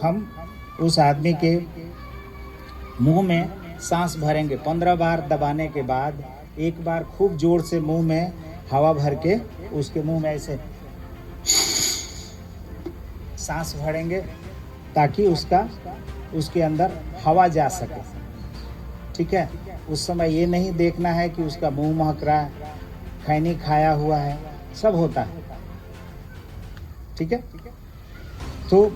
हम उस आदमी के मुंह में सांस भरेंगे। 15 बार दबाने के बाद एक बार खूब जोर से मुंह में हवा भर के उसके मुंह में ऐसे सांस भरेंगे ताकि उसके अंदर हवा जा सके। ठीक है, उस समय ये नहीं देखना है कि उसका मुंह महक रहा है, खैनी खाया हुआ है, सब होता है। ठीक है, तो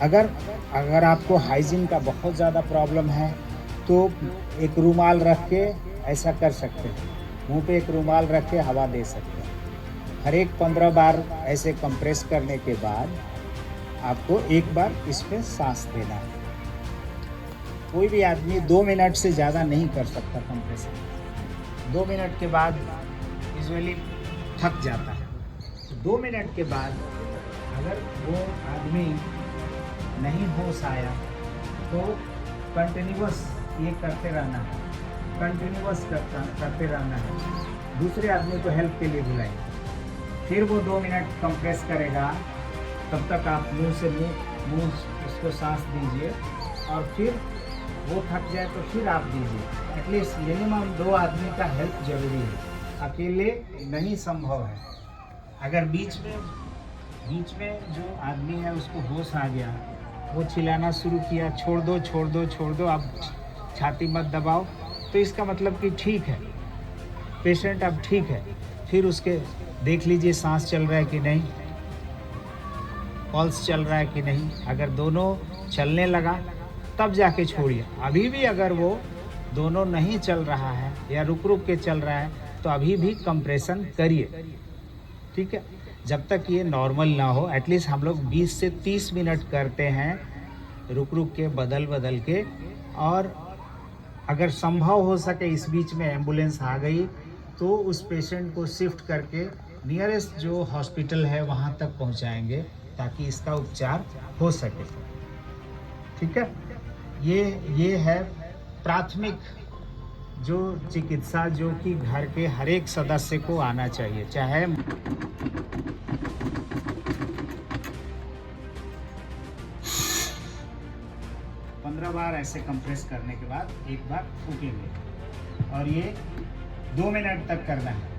अगर आपको हाइजीन का बहुत ज़्यादा प्रॉब्लम है तो एक रुमाल रख के ऐसा कर सकते हैं, मुंह पे एक रुमाल रख के हवा दे सकते हैं। हर एक 15 बार ऐसे कंप्रेस करने के बाद आपको एक बार इसमें सांस देना है। कोई भी आदमी 2 मिनट से ज़्यादा नहीं कर सकता कंप्रेशन। 2 मिनट के बाद यूजुअली थक जाता है। 2 मिनट के बाद अगर वो आदमी नहीं होश आया तो कंटिन्यूअस ये करते रहना है, कंटिन्यूअस करते रहना है। दूसरे आदमी को हेल्प के लिए बुलाएं, फिर वो 2 मिनट कंप्रेस करेगा, तब तक आप मुंह से मुंह उसको सांस दीजिए और फिर वो थक जाए तो फिर आप दीजिए। एटलीस्ट मिनिमम 2 आदमी का हेल्प जरूरी है, अकेले नहीं संभव है। अगर बीच में जो आदमी है उसको होश आ गया, वो चिल्लाना शुरू किया, छोड़ दो छोड़ दो छोड़ दो, अब छाती मत दबाओ, तो इसका मतलब कि ठीक है, पेशेंट अब ठीक है। फिर उसके देख लीजिए सांस चल रहा है कि नहीं, पल्स चल रहा है कि नहीं। अगर दोनों चलने लगा तब जाके छोड़िए। अभी भी अगर वो दोनों नहीं चल रहा है या रुक रुक के चल रहा है तो अभी भी कंप्रेशन करिए। ठीक है, जब तक ये नॉर्मल ना हो। एटलीस्ट हम लोग 20 से 30 मिनट करते हैं, रुक रुक के, बदल के। और अगर संभव हो सके इस बीच में एम्बुलेंस आ गई तो उस पेशेंट को शिफ्ट करके नियरेस्ट जो हॉस्पिटल है वहाँ तक पहुँचाएंगे ताकि इसका उपचार हो सके। ठीक है, ये है प्राथमिक जो चिकित्सा जो कि घर के हर एक सदस्य को आना चाहिए। चाहे 15 बार ऐसे कंप्रेस करने के बाद एक बार फूकेंगे और ये 2 मिनट तक करना है।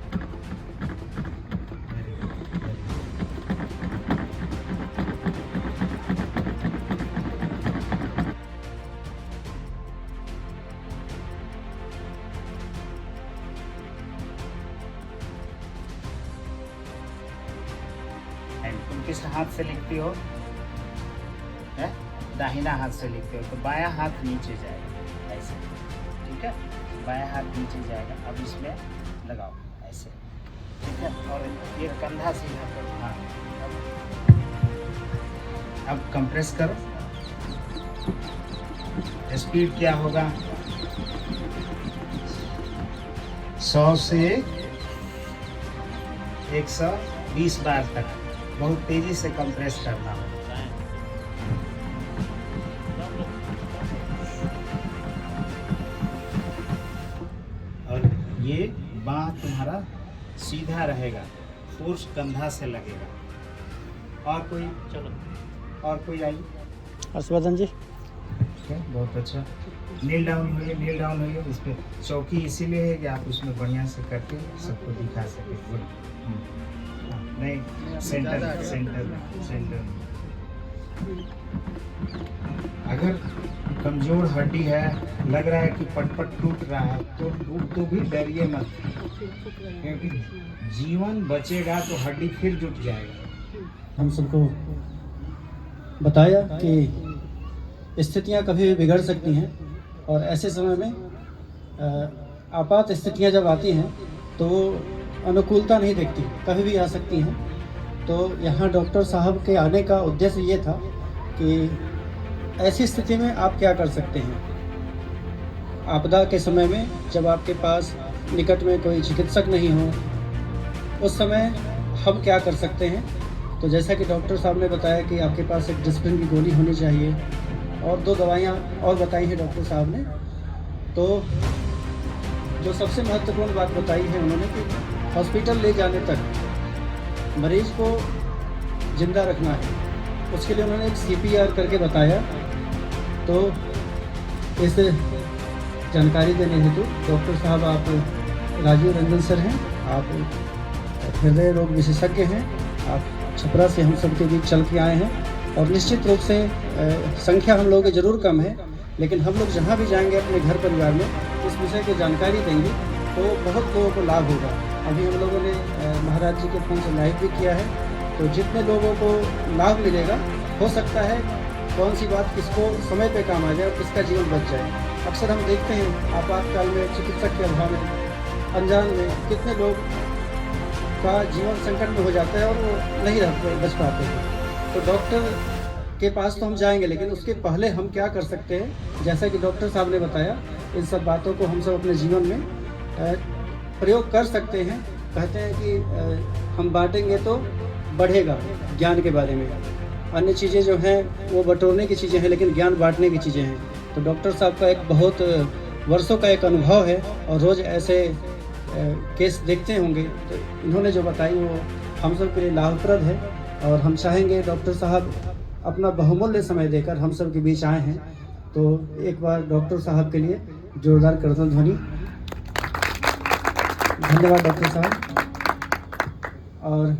तुम किस हाथ से लिखती हो? है? दाहिना हाथ से लिखते हो तो बायां हाथ नीचे जाएगा ऐसे। ठीक है, बायां हाथ नीचे जाएगा। अब इसमें लगाओ ऐसे। ठीक है, और ये कंधा सीधा करो। हाँ, अब कंप्रेस करो। स्पीड क्या होगा? 100 से 120 बार तक बहुत तेजी से कंप्रेस करना होगा। और ये बाँह तुम्हारा सीधा रहेगा, फोर्स कंधा से लगेगा। और कोई आइए। हर्षवर्धन जी। बहुत अच्छा। नील डाउन होइए। इस पर चौकी इसीलिए है कि आप उसमें बढ़िया से करके सबको दिखा सके। गुड। नहीं, सेंटर। अगर कमजोर हड्डी है, लग रहा है कि पट टूट रहा है तो भी डरिए मत, क्योंकि जीवन बचेगा तो हड्डी फिर जुट जाएगा। हम सबको बताया कि स्थितियां कभी भी बिगड़ सकती हैं और ऐसे समय में आपात स्थितियां जब आती हैं तो अनुकूलता नहीं दिखती, कभी भी आ सकती हैं। तो यहाँ डॉक्टर साहब के आने का उद्देश्य ये था कि ऐसी स्थिति में आप क्या कर सकते हैं। आपदा के समय में जब आपके पास निकट में कोई चिकित्सक नहीं हो, उस समय हम क्या कर सकते हैं। तो जैसा कि डॉक्टर साहब ने बताया कि आपके पास एक डिस्प्रिन की गोली होनी चाहिए और 2 दवाइयाँ और बताई हैं डॉक्टर साहब ने। तो जो सबसे महत्वपूर्ण बात बताई है उन्होंने कि हॉस्पिटल ले जाने तक मरीज़ को जिंदा रखना है। उसके लिए उन्होंने एक CPR करके बताया। तो इस जानकारी देने हेतु डॉक्टर साहब आप राजीव रंजन सर हैं, आप हृदय रोग विशेषज्ञ हैं, आप छपरा से हम सब के बीच चल के आए हैं। और निश्चित रूप से संख्या हम लोगों की ज़रूर कम है, लेकिन हम लोग जहाँ भी जाएंगे अपने घर परिवार में इस विषय की जानकारी देंगे तो बहुत लोगों को लाभ होगा। अभी हम लोगों ने महाराज जी के फ़ोन से लाइव भी किया है, तो जितने लोगों को लाभ मिलेगा, हो सकता है कौन सी बात किसको समय पे काम आ जाए और किसका जीवन बच जाए। अक्सर हम देखते हैं आपातकाल में चिकित्सक के अभाव में, अनजान में कितने लोग का जीवन संकट में हो जाता है और वो नहीं बच पाते हैं। तो डॉक्टर के पास तो हम जाएंगे, लेकिन उसके पहले हम क्या कर सकते हैं, जैसा कि डॉक्टर साहब ने बताया, इन सब बातों को हम सब अपने जीवन में प्रयोग कर सकते हैं। कहते हैं कि हम बांटेंगे तो बढ़ेगा ज्ञान के बारे में। अन्य चीज़ें जो हैं वो बटोरने की चीज़ें हैं, लेकिन ज्ञान बांटने की चीज़ें हैं। तो डॉक्टर साहब का एक बहुत वर्षों का एक अनुभव है और रोज़ ऐसे केस देखते होंगे, तो इन्होंने जो बताई वो हम सब के लिए लाभप्रद है। और हम चाहेंगे डॉक्टर साहब अपना बहुमूल्य समय देकर हम सब के बीच आए हैं, तो एक बार डॉक्टर साहब के लिए जोरदार करतल ध्वनि। धन्यवाद डॉक्टर साहब। और